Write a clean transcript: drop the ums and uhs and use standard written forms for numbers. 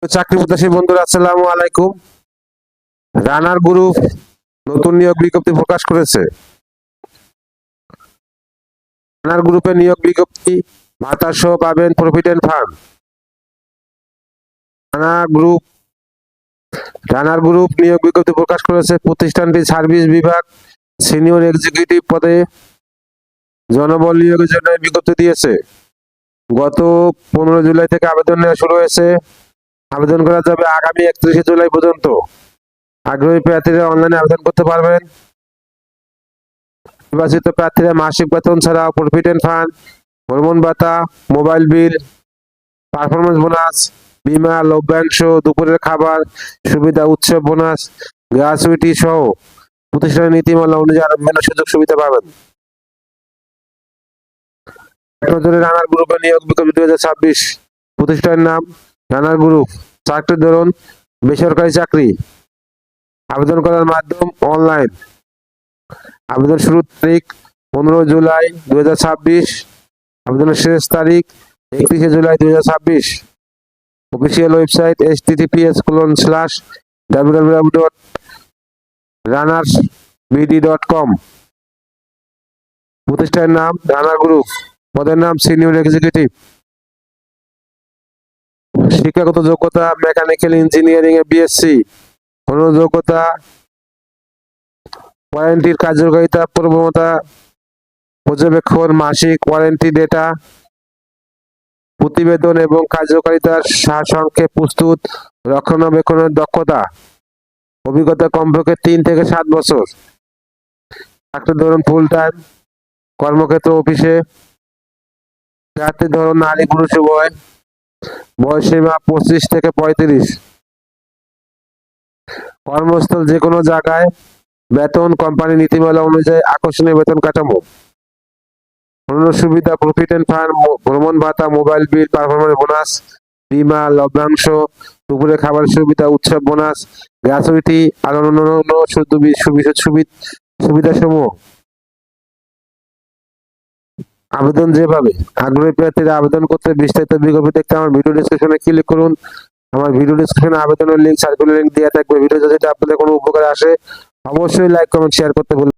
চাকরি প্রত্যাশী বন্ধুরা, আসসালামু আলাইকুম। রানার গ্রুপ নতুন নিয়োগ বিজ্ঞপ্তি প্রকাশ করেছে। রানার গ্রুপের নিয়োগ বিজ্ঞপ্তি ভাতা সহ পাবেন প্রভিডেন্ট ফান্ড। রানার গ্রুপ নিয়োগ বিজ্ঞপ্তি প্রকাশ করেছে। প্রতিষ্ঠানটি সার্ভিস বিভাগ সিনিয়র এক্সিকিউটিভ পদে জনবল নিয়োগের জন্য বিজ্ঞপ্তি দিয়েছে। গত 15 জুলাই থেকে আবেদন নেওয়া শুরু হয়েছে। আবেদন করা যাবে আগামী 31 জুলাই পর্যন্ত। আগ্রহী প্রার্থীরা অনলাইনে আবেদন করতে পারবেন। নির্বাচিত প্রার্থীরা মাসিক বেতন ছাড়াও প্রভিডেন্ট ফান্ড, ভ্রমণ ভাতা, মোবাইল বিল, পারফরমেন্স বোনাস, বিমা, লভ্যাংশ, দুপুরের খাবার সুবিধা, উৎসব বোনাস, গ্র্যাচুইটি সহ প্রতিষ্ঠানের নীতিমালা অনুযায়ী আরো বিভিন্ন সুযোগ সুবিধা পাবেন। নজরে রানার গ্রুপের নিয়োগ বিজ্ঞপ্তি 2026। প্রতিষ্ঠানের নাম রানার গ্রুপ। চাকরির ধরন বেসরকারি চাকরি। আবেদন করার মাধ্যম অনলাইন। আবেদন শুরুর তারিখ 15 জুলাই 2026। আবেদনের শেষ তারিখ 31 জুলাই 2026। Official website https://www.runnersbd.com। প্রতিষ্ঠানের নাম রানার গ্রুপ। পদের নাম সিনিয়র এক্সিকিউটিভ। শিক্ষাগত যোগ্যতা মেকানিক্যাল ইঞ্জিনিয়ারিং এ বিএসসি। যোগ্যতা ওয়ারেন্টির কার্যকারিতা, প্রবণতা পর্যবেক্ষণ, মাসিক ওয়ারেন্টি ডেটা প্রতিবেদন এবং কার্যকারিতার সারসংক্ষেপ প্রস্তুত, রক্ষণাবেক্ষণের দক্ষতা, অভিজ্ঞতা কমপক্ষে 3 থেকে 7 বছর। চাকরির ধরন ফুল টাইম, কর্মক্ষেত্র অফিসে। প্রার্থীর ধরন নারী পুরুষ উভয়। বয়সসীমা 25 থেকে 35। কর্মস্থল যে কোনো জায়গায়। বেতন কোম্পানি নীতিমালা অনুযায়ী আকর্ষণীয় বেতন কাঠামো। অন্য সুবিধা প্রভিডেন্ট ফান্ড, ভ্রমণ ভাতা, মোবাইল বিল, পারফরমেন্স বোনাস, বিমা, লভ্যাংশ, দুপুরে খাবার সুবিধা, উৎসব বোনাস, গ্র্যাচুইটি আর অন্যান্য সুবিধা সমূহ। আবেদন যেভাবে। আগ্রহী প্রার্থীরা আবেদন করতে বিস্তারিত বিজ্ঞপ্তি দেখতে আমার ভিডিও ডেসক্রিপশনে ক্লিক করুন। আমার ভিডিও ডেসক্রিপশনে আবেদনের লিঙ্ক, সার্কুলার লিঙ্ক দেওয়া থাকবে। ভিডিও যদি আপনাদের কোনো উপকারে আসে অবশ্যই লাইক, কমেন্ট, শেয়ার করতে ভুলবেন না।